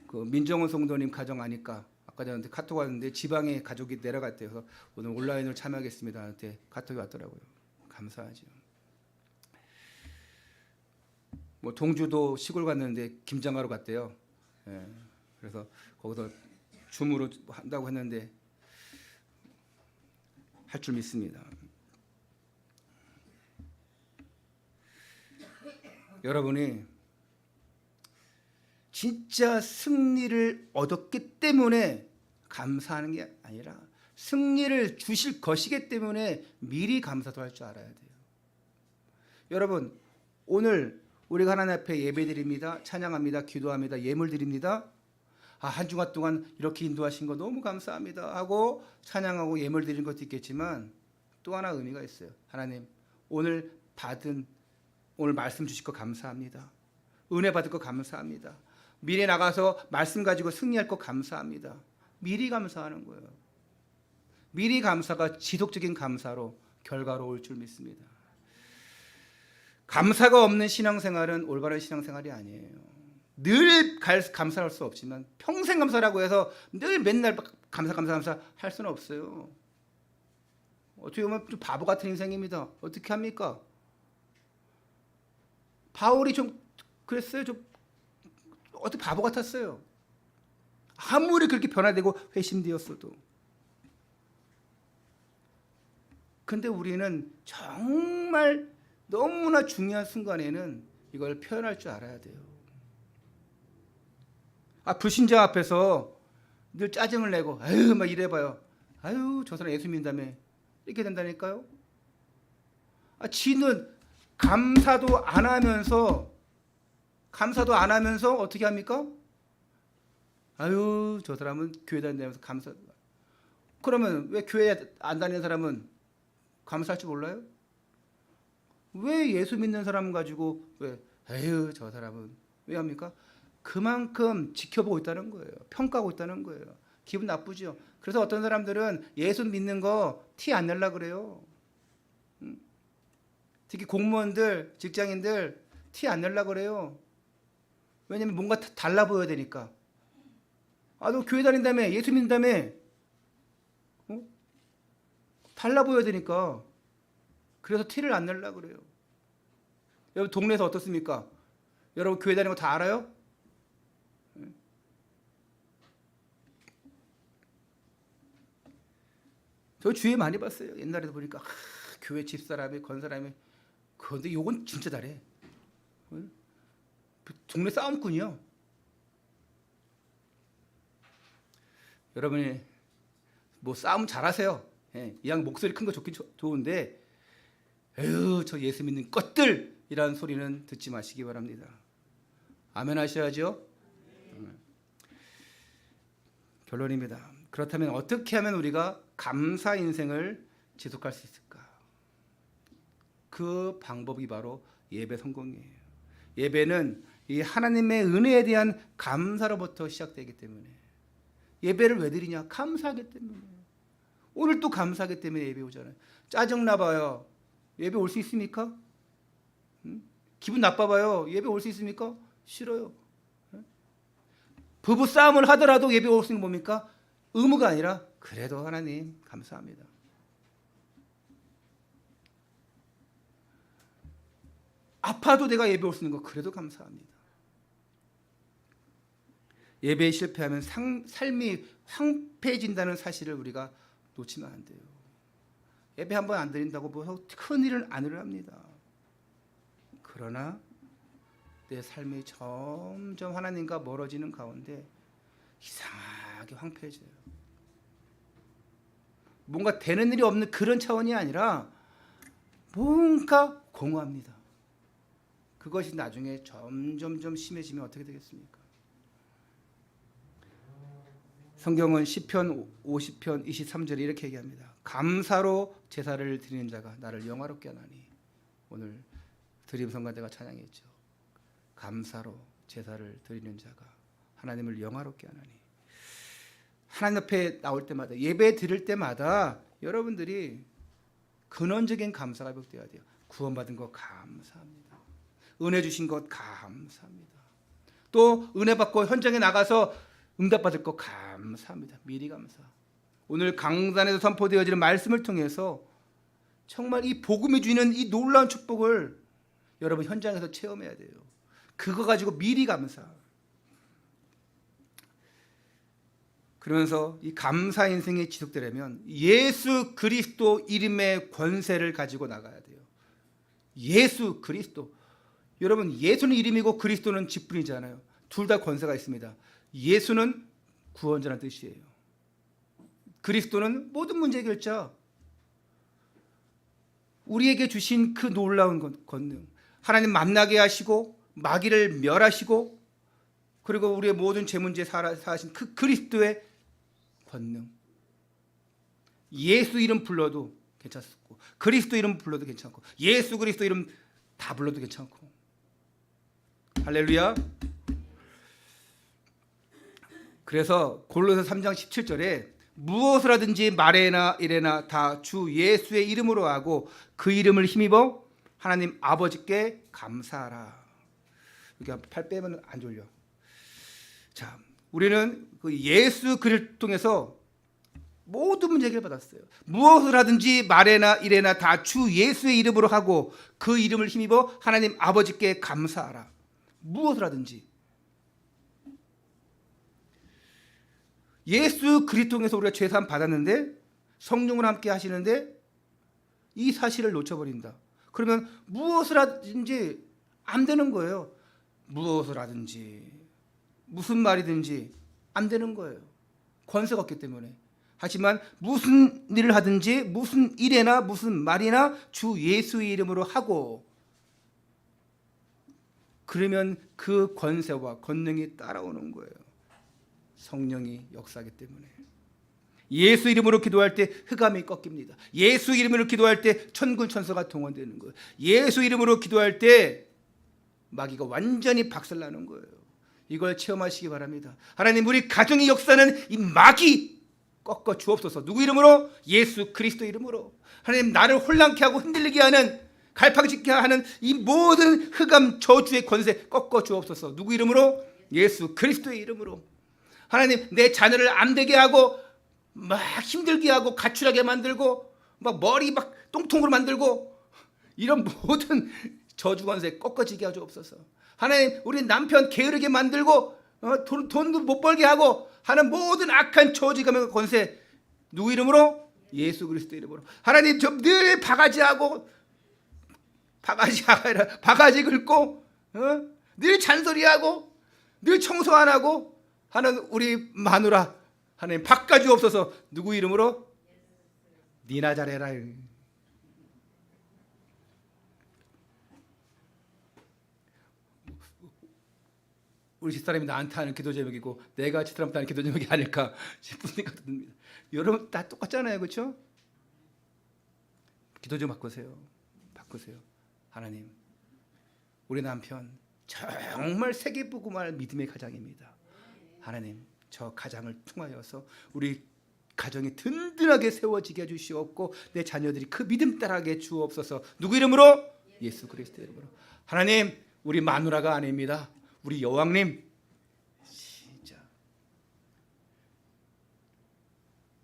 [SPEAKER 1] 그 민정원 성도님 가정 아니까 아까 저한테 카톡 왔는데 지방에 가족이 내려갔대요. 그래서 오늘 온라인으로 참여하겠습니다. 한테 카톡이 왔더라고요. 감사하죠. 뭐 동주도 시골 갔는데 김장하러 갔대요. 예, 그래서 거기서 줌으로 한다고 했는데 할 줄 믿습니다. 여러분이 진짜 승리를 얻었기 때문에 감사하는 게 아니라 승리를 주실 것이기 때문에 미리 감사도 할 줄 알아야 돼요. 여러분, 오늘 우리가 하나님 앞에 예배드립니다. 찬양합니다. 기도합니다. 예물 드립니다. 한 주간 동안 이렇게 인도하신 거 너무 감사합니다 하고 찬양하고 예물 드리는 것도 있겠지만 또 하나 의미가 있어요. 하나님, 오늘 말씀 주실 거 감사합니다. 은혜 받을 거 감사합니다. 미래 나가서 말씀 가지고 승리할 거 감사합니다. 미리 감사하는 거예요. 미리 감사가 지속적인 감사로 결과로 올 줄 믿습니다. 감사가 없는 신앙생활은 올바른 신앙생활이 아니에요. 늘 감사할 수 없지만 평생 감사라고 해서 늘 맨날 감사 할 수는 없어요. 어떻게 보면 좀 바보 같은 인생입니다. 어떻게 합니까? 바울이 좀 그랬어요. 좀 어떻게 바보 같았어요. 아무리 그렇게 변화되고 회심되었어도. 근데 우리는 정말 너무나 중요한 순간에는 이걸 표현할 줄 알아야 돼요. 불신자 앞에서 늘 짜증을 내고 아유 막 이래봐요. 아유 저 사람 예수 믿는다며 이렇게 된다니까요. 지는 감사도 안 하면서 어떻게 합니까? 아유 저 사람은 교회 다닌다면서 감사. 그러면 왜 교회 안 다니는 사람은 감사할 줄 몰라요? 왜 예수 믿는 사람 가지고 왜 에휴 저 사람은 왜 합니까? 그만큼 지켜보고 있다는 거예요. 평가하고 있다는 거예요. 기분 나쁘죠. 그래서 어떤 사람들은 예수 믿는 거 티 안 내려고 그래요. 특히 공무원들, 직장인들 티 안 내려고 그래요. 왜냐면 뭔가 달라 보여야 되니까. 너 교회 다닌다며, 예수 믿는다며, 달라 보여야 되니까. 그래서 티를 안 내려고 그래요. 여러분 동네에서 어떻습니까? 여러분 교회 다니는 거 다 알아요? 저 주위에 많이 봤어요. 옛날에도 보니까 교회 집사람이 건사람이 그런데 요건 진짜 잘해. 동네 싸움꾼이요. 여러분이 뭐 싸움 잘하세요. 이왕 목소리 큰 거 좋긴 좋은데 에휴 저 예수 믿는 것들이라는 소리는 듣지 마시기 바랍니다. 아멘 하셔야죠. 결론입니다. 그렇다면 어떻게 하면 우리가 감사 인생을 지속할 수 있을까? 그 방법이 바로 예배 성공이에요. 예배는 이 하나님의 은혜에 대한 감사로부터 시작되기 때문에 예배를 왜 드리냐? 감사하기 때문에. 오늘 또 감사하기 때문에 예배 오잖아요. 짜증나 봐요. 예배 올 수 있습니까? 기분 나빠 봐요. 예배 올 수 있습니까? 싫어요. 부부 싸움을 하더라도 예배 올 수 있는 게 뭡니까? 의무가 아니라 그래도 하나님 감사합니다. 아파도 내가 예배 올 수 있는 거 그래도 감사합니다. 예배에 실패하면 삶이 황폐해진다는 사실을 우리가 놓치면 안 돼요. 예배 한 번 안 드린다고 뭐 큰 일은 안 일어납니다. 그러나 내 삶이 점점 하나님과 멀어지는 가운데 이상하게 황폐해져요. 뭔가 되는 일이 없는 그런 차원이 아니라 뭔가 공허합니다. 그것이 나중에 점점점 심해지면 어떻게 되겠습니까? 성경은 시편 50편 23절에 이렇게 얘기합니다. 감사로 제사를 드리는 자가 나를 영화롭게 하나니. 오늘 드림 성가대가 찬양했죠. 감사로 제사를 드리는 자가 하나님을 영화롭게 하나니. 하나님 앞에 나올 때마다 예배 드릴 때마다 여러분들이 근원적인 감사가 회복되어야 돼요. 구원받은 것 감사합니다. 은혜 주신 것 감사합니다. 또 은혜 받고 현장에 나가서 응답받을 것 감사합니다. 미리 감사. 오늘 강단에서 선포되어지는 말씀을 통해서 정말 이 복음이 주는 이 놀라운 축복을 여러분 현장에서 체험해야 돼요. 그거 가지고 미리 감사. 그러면서 이 감사 인생이 지속되려면 예수 그리스도 이름의 권세를 가지고 나가야 돼요. 예수 그리스도. 여러분, 예수는 이름이고 그리스도는 직분이잖아요. 둘 다 권세가 있습니다. 예수는 구원자라는 뜻이에요. 그리스도는 모든 문제 해결자. 우리에게 주신 그 놀라운 권능, 하나님 만나게 하시고 마귀를 멸하시고 그리고 우리의 모든 죄 문제 사하신 그 그리스도의 권능. 예수 이름 불러도 괜찮고 그리스도 이름 불러도 괜찮고 예수 그리스도 이름 다 불러도 괜찮고. 할렐루야. 그래서 골로새 3장 17절에 무엇을 하든지 말에나 이래나 다 주 예수의 이름으로 하고 그 이름을 힘입어 하나님 아버지께 감사하라. 여기 팔 빼면 안 졸려. 자, 우리는 그 예수 그리스도를 통해서 모든 문제 해결 받았어요. 무엇을 하든지 말에나 이래나 다 주 예수의 이름으로 하고 그 이름을 힘입어 하나님 아버지께 감사하라. 무엇을 하든지. 예수 그리스도 통해서 우리가 죄사함 받았는데 성령을 함께 하시는데 이 사실을 놓쳐버린다. 그러면 무엇을 하든지 안 되는 거예요. 무엇을 하든지 무슨 말이든지 안 되는 거예요. 권세가 없기 때문에. 하지만 무슨 일을 하든지 무슨 일이나 무슨 말이나 주 예수의 이름으로 하고 그러면 그 권세와 권능이 따라오는 거예요. 성령이 역사하기 때문에. 예수 이름으로 기도할 때 흑암이 꺾입니다. 예수 이름으로 기도할 때 천군 천사가 동원되는 거예요. 예수 이름으로 기도할 때 마귀가 완전히 박살나는 거예요. 이걸 체험하시기 바랍니다. 하나님, 우리 가정의 역사는 이 마귀 꺾어 주옵소서. 누구 이름으로? 예수 그리스도 이름으로. 하나님, 나를 혼란케 하고 흔들리게 하는 갈팡짓게 하는 이 모든 흑암 저주의 권세 꺾어 주옵소서. 누구 이름으로? 예수 그리스도의 이름으로. 하나님, 내 자녀를 안 되게 하고 막 힘들게 하고 가출하게 만들고 막 머리 막 똥통으로 만들고 이런 모든 저주 권세 꺾어지게 하옵소서. 하나님, 우리 남편 게으르게 만들고 돈도 못 벌게 하고 하는 모든 악한 저주감의 권세 누구 이름으로? 예수 그리스도 이름으로. 하나님, 저 늘 바가지하고 바가지 긁고 늘 잔소리하고 늘 청소 안 하고 하는 우리 마누라 하나님 바꿔주옵소서. 누구 이름으로? 니나 잘해라. 우리 집사람이 나한테 하는 기도 제목이고 내가 집사람한테 하는 기도 제목이 아닐까 싶은 생각도 듭니다. 여러분 다 똑같잖아요, 그렇죠? 기도 좀 바꾸세요. 하나님, 우리 남편 정말 세계보고말 믿음의 가장입니다. 하나님, 저 가장을 통하여서 우리 가정이 든든하게 세워지게 해주시옵고 내 자녀들이 그 믿음 따라하게 주옵소서. 누구 이름으로? 예수 그리스도 이름으로. 하나님, 우리 마누라가 아닙니다. 우리 여왕님, 진짜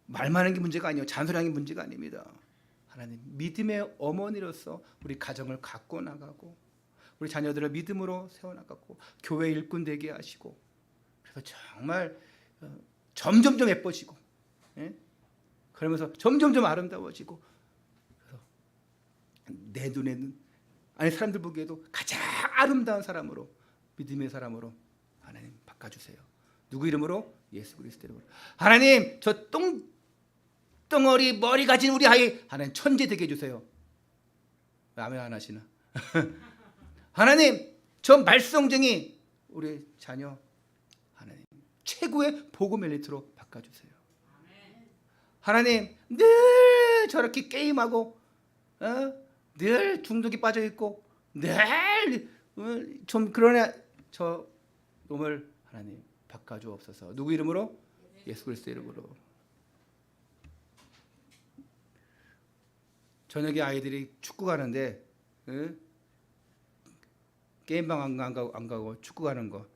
[SPEAKER 1] 말 많은 게 문제가 아니에요. 잔소리하는 게 문제가 아닙니다. 하나님, 믿음의 어머니로서 우리 가정을 갖고 나가고 우리 자녀들을 믿음으로 세워나가고 교회 일꾼 되게 하시고 그래서 정말 점점점 예뻐지고, 예? 그러면서 점점점 아름다워지고, 그래서 내 눈에는 아니 사람들 보기에도 가장 아름다운 사람으로, 믿음의 사람으로 하나님 바꿔주세요. 누구 이름으로? 예수 그리스도 이름으로. 하나님, 저 똥덩어리 머리 가진 우리 아이 하나님 천재 되게 해주세요. 아멘 안 하시나? 하나님, 저 말썽쟁이 우리 자녀 하나님 최고의 복음 엘리트로 바꿔주세요. 하나님, 늘 저렇게 게임하고 늘 중독에 빠져있고 늘 좀 그러나 저 놈을 하나님 바꿔주옵소서. 누구 이름으로? 예수 그리스도 이름으로. 저녁에 아이들이 축구 가는데 게임방 안 가고 축구 가는 거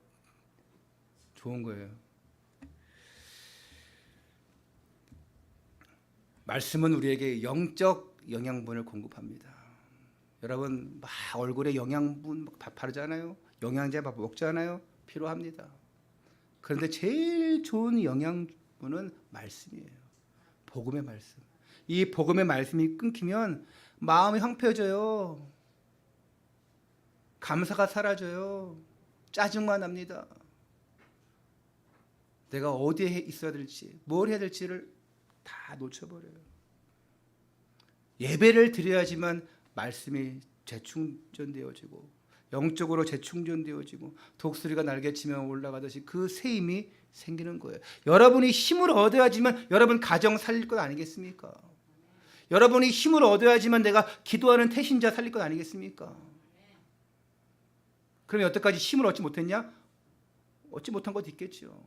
[SPEAKER 1] 좋은 거예요. 말씀은 우리에게 영적 영양분을 공급합니다. 여러분 막 얼굴에 영양분 막 바르잖아요. 영양제 밥 먹잖아요. 필요합니다. 그런데 제일 좋은 영양분은 말씀이에요. 복음의 말씀. 이 복음의 말씀이 끊기면 마음이 황폐해져요. 감사가 사라져요. 짜증만 납니다. 내가 어디에 있어야 될지, 뭘 해야 될지를 다 놓쳐버려요. 예배를 드려야지만 말씀이 재충전되어지고 영적으로 재충전되어지고 독수리가 날개치며 올라가듯이 그 새 힘이 생기는 거예요. 여러분이 힘을 얻어야지만 여러분 가정 살릴 것 아니겠습니까? 여러분이 힘을 얻어야지만 내가 기도하는 태신자 살릴 것 아니겠습니까? 그럼 여태까지 힘을 얻지 못했냐? 얻지 못한 것도 있겠죠.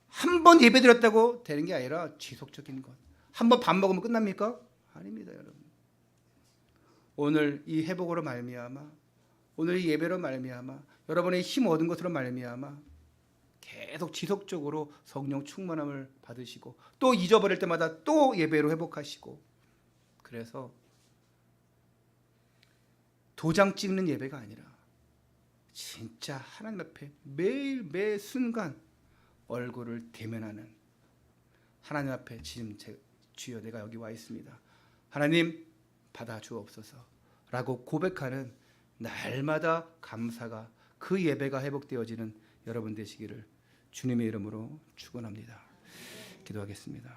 [SPEAKER 1] 한 번 예배 드렸다고 되는 게 아니라 지속적인 것. 한 번 밥 먹으면 끝납니까? 아닙니다, 여러분. 오늘 이 회복으로 말미암아, 오늘 이 예배로 말미암아, 여러분의 힘 얻은 것으로 말미암아 계속 지속적으로 성령 충만함을 받으시고 또 잊어버릴 때마다 또 예배로 회복하시고, 그래서 도장 찍는 예배가 아니라 진짜 하나님 앞에 매일 매 순간 얼굴을 대면하는, 하나님 앞에 지금 주여 내가 여기 와 있습니다. 하나님 받아 주옵소서 라고 고백하는 날마다 감사가, 그 예배가 회복되어지는 여러분 되시기를 주님의 이름으로 축원합니다. 기도하겠습니다.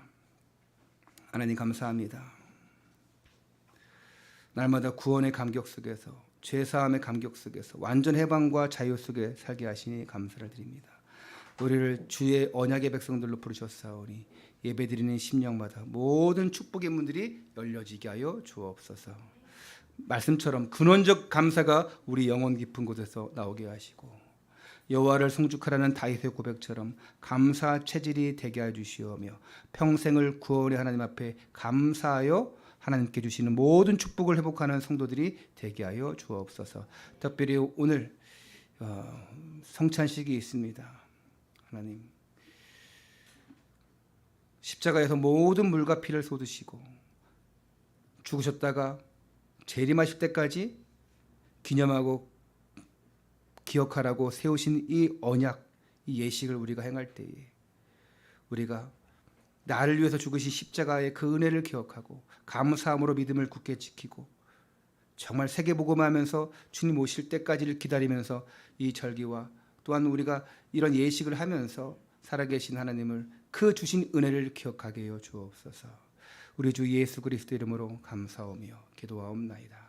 [SPEAKER 1] 하나님 감사합니다. 날마다 구원의 감격 속에서, 죄사함의 감격 속에서 완전 해방과 자유 속에 살게 하시니 감사를 드립니다. 우리를 주의 언약의 백성들로 부르셨사오니 예배드리는 심령마다 모든 축복의 문들이 열려지게 하여 주옵소서. 말씀처럼 근원적 감사가 우리 영혼 깊은 곳에서 나오게 하시고, 여호와를 송축하라는 다윗의 고백처럼 감사 체질이 되게 해 주시오며, 평생을 구원의 하나님 앞에 감사하여 하나님께 주시는 모든 축복을 회복하는 성도들이 되게 하여 주옵소서. 특별히 오늘 성찬식이 있습니다. 하나님, 십자가에서 모든 물과 피를 쏟으시고 죽으셨다가 재림하실 때까지 기념하고 기억하라고 세우신 이 언약, 이 예식을 우리가 행할 때에 우리가 나를 위해서 죽으신 십자가의 그 은혜를 기억하고 감사함으로 믿음을 굳게 지키고 정말 세계복음하면서 주님 오실 때까지를 기다리면서 이 절기와 또한 우리가 이런 예식을 하면서 살아계신 하나님을, 그 주신 은혜를 기억하게 하여 주옵소서. 우리 주 예수 그리스도 이름으로 감사하며 기도하옵나이다.